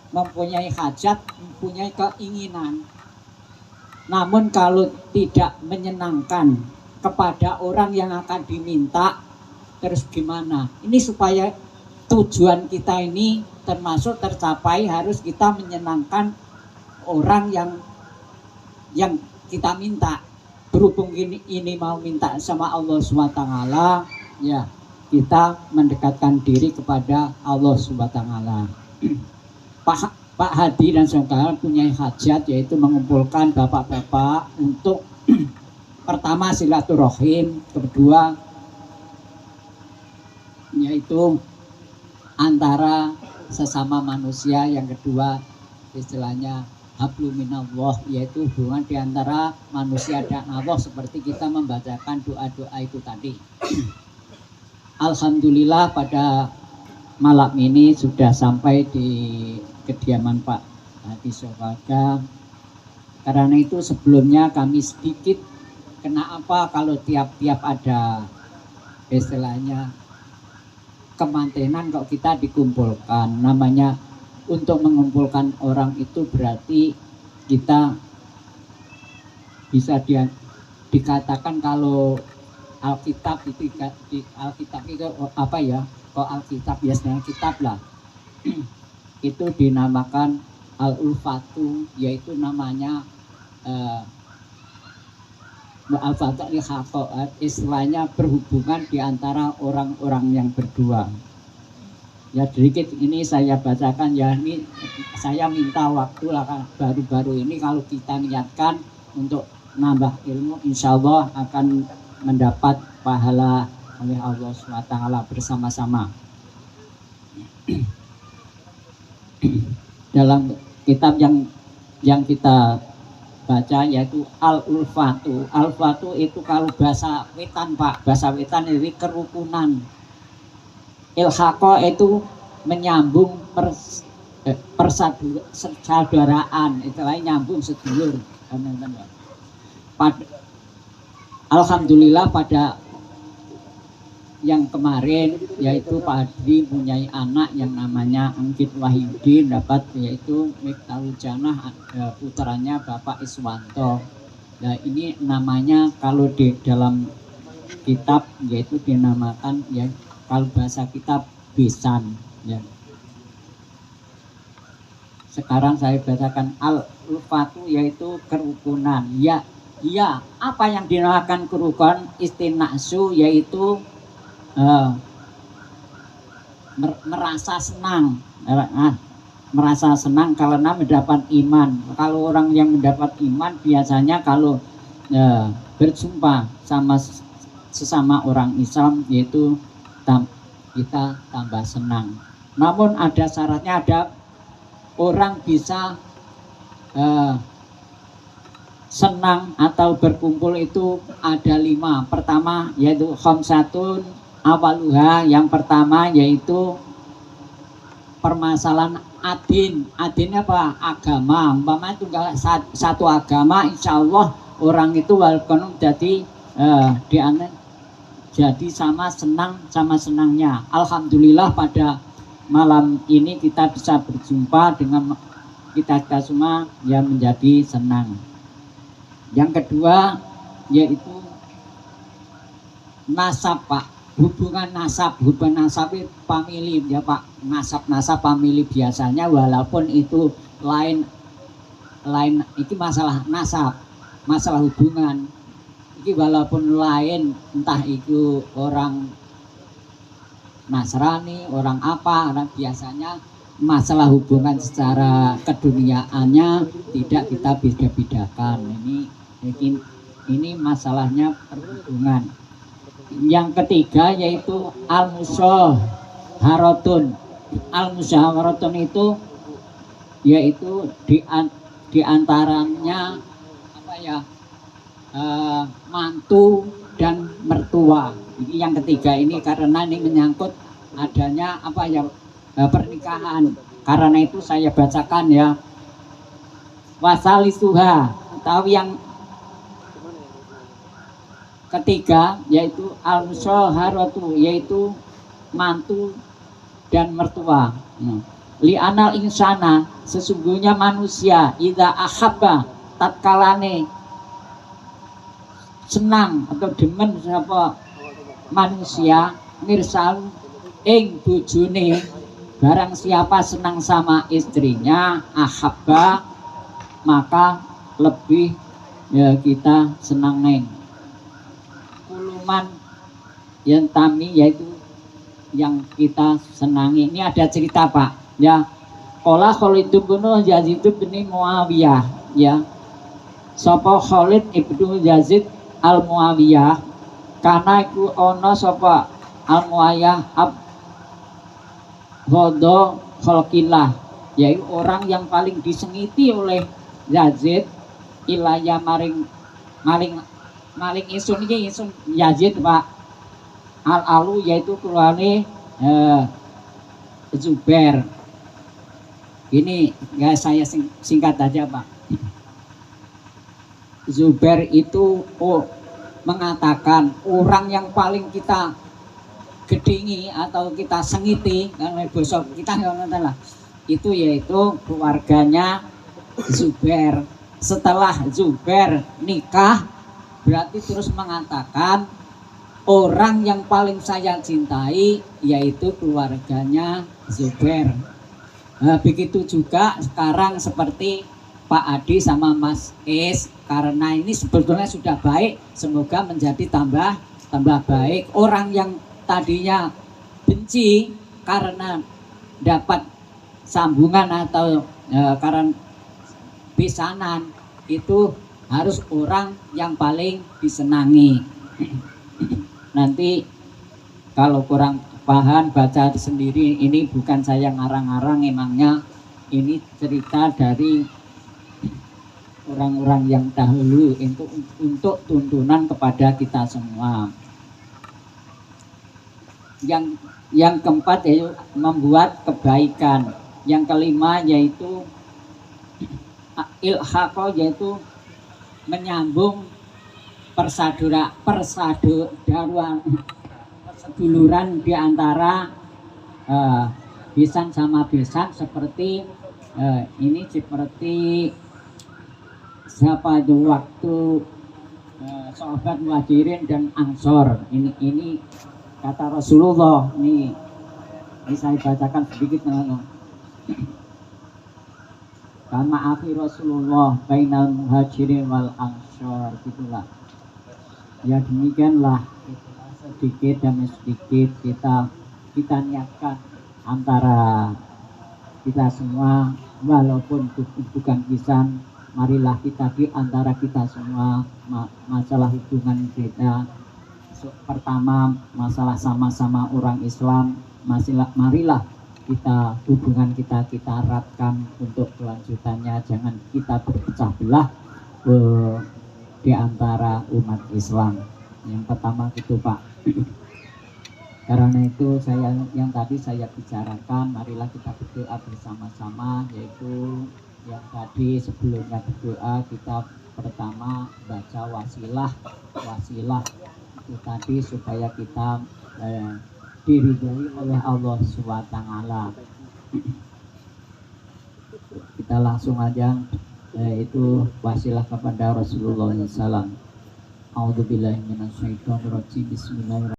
mempunyai hajat, mempunyai keinginan. Namun kalau tidak menyenangkan kepada orang yang akan diminta, terus gimana? Ini supaya tujuan kita ini termasuk tercapai, harus kita menyenangkan orang yang kita minta. Berhubung ini mau minta sama Allah SWT, ya kita mendekatkan diri kepada Allah SWT. Pak Hadi dan saudara punya hajat, yaitu mengumpulkan bapak-bapak untuk pertama silaturahim, kedua yaitu antara sesama manusia, yang kedua istilahnya hablum minallah, yaitu hubungan di antara manusia dan Allah, seperti kita membacakan doa-doa itu tadi. Alhamdulillah pada malam ini sudah sampai di kediaman Pak Hadi Sofaga. Karena itu sebelumnya kami sedikit kenapa kalau tiap-tiap ada istilahnya kemantenan kok kita dikumpulkan. Namanya untuk mengumpulkan orang itu berarti kita bisa dikatakan kalau Alkitab itu Alkitab itu apa ya? Kok Alkitab biasanya kitab lah. Itu dinamakan al-ulfatu, yaitu namanya al-fatu istilahnya berhubungan di antara orang-orang yang berdua. Ya sedikit ini saya bacakan ya, ini saya minta waktu lah, baru-baru ini kalau kita niatkan untuk nambah ilmu, insya Allah akan mendapat pahala oleh Allah SWT bersama-sama. Dalam kitab yang kita baca yaitu Al-Ulfatu. Al-Ulfatu itu kalau bahasa Wetan Pak, bahasa Wetan ini kerukunan. Ilhaqo itu menyambung persaudaraan, istilahnya nyambung sedulur. Alhamdulillah pada yang kemarin yaitu Pak Hadi mempunyai anak yang namanya Anggit Wahyudin, dapat yaitu Miftahul Jannah, putranya Bapak Iswanto. Nah ini namanya kalau di dalam kitab yaitu dinamakan ya, kalau bahasa kitab Besan ya. Sekarang saya bacakan Al-Ulfatu yaitu kerukunan. Ya, apa yang dinamakan kerukunan? Istinaksu yaitu merasa senang, merasa senang karena mendapat iman. Kalau orang yang mendapat iman biasanya kalau berjumpa sama sesama orang Islam yaitu kita tambah senang. Namun ada syaratnya, ada orang bisa senang atau berkumpul itu ada 5. Pertama yaitu khamsatun awaluha, yang pertama yaitu permasalahan adin. Adin apa? Agama. Umpama itu satu agama, insya Allah orang itu walaupun jadi jadi sama senangnya. Alhamdulillah pada malam ini kita bisa berjumpa dengan kita semua yang menjadi senang. Yang kedua yaitu nasab Pak. Hubungan nasab itu family ya Pak. Nasab family biasanya walaupun itu lain itu masalah nasab, masalah hubungan. Ini walaupun lain, entah itu orang Nasrani, orang apa, orang biasanya masalah hubungan secara keduniaannya tidak kita beda-bedakan. Ini masalahnya perhubungan. Yang ketiga yaitu al-musyaharatun. Al-musyaharatun itu yaitu di antaranya apa ya, mantu dan mertua. Ini yang ketiga ini karena ini menyangkut adanya apa ya, pernikahan. Karena itu saya bacakan ya, wasalisuha, tahu yang ketiga yaitu al-musyaharatu, yaitu mantu dan mertua. Li'anal insana, sesungguhnya manusia idza ahabba, tatkalane senang atau demen sapa manusia mirsal ing bojone, barang siapa senang sama istrinya ahabba, maka lebih ya kita senangin. Kuluman yang tami, yaitu yang kita senangi. Ini ada cerita Pak ya. Qala Khalid bin Yazid bin Muawiyah ya. Sapa Khalid ibnu Yazid al Muawiyah, karena iku ana sapa al Muawiyah abghadha khalqillah, yaitu orang yang paling disengiti oleh Yazid ilaya maring isun iki, isun Yazid Pak al alu, yaitu keluarane Zubair. Ini ya saya singkat aja Pak. Zubair itu mengatakan orang yang paling kita gedingi atau kita sengiti, karena bosok kita lah, itu yaitu keluarganya Zubair. Setelah Zubair nikah, berarti terus mengatakan orang yang paling saya cintai yaitu keluarganya Zubair. Nah, begitu juga sekarang seperti Pak Adi sama Mas Is, karena ini sebetulnya sudah baik, semoga menjadi tambah baik. Orang yang tadinya benci karena dapat sambungan atau karena pisanan, itu harus orang yang paling disenangi. Nanti kalau kurang paham baca sendiri, ini bukan saya ngarang-ngarang, emangnya ini cerita dari orang-orang yang dahulu untuk tuntunan kepada kita semua. Yang keempat yaitu membuat kebaikan. Yang kelima yaitu ilhaqo, yaitu menyambung perseduluran di antara besan sama besan, seperti ini, seperti siapa itu waktu sahabat Muhajirin dan Ansor. Ini kata Rasulullah, ini saya bacakan sedikit teman-teman. Kama akhir Rasulullah bainal Muhajirin wal Ansor, gitulah. Ya demikianlah, sedikit demi sedikit kita niatkan antara kita semua, walaupun bukan pisan, marilah kita di antara kita semua masalah hubungan kita. Pertama, masalah sama-sama orang Islam, marilah kita hubungan kita eratkan untuk kelanjutannya, jangan kita berpecah belah di antara umat Islam. Yang pertama itu Pak. Karena itu yang tadi saya bicarakan, marilah kita berdoa bersama-sama, yaitu yang tadi sebelumnya berdoa kita pertama baca wasilah itu tadi supaya kita diridhai oleh Allah SWT. Kita langsung aja itu wasilah kepada Rasulullah SAW. A'udzubillahi minasyaitonirrajim. Bismillahirrahmanirrahim.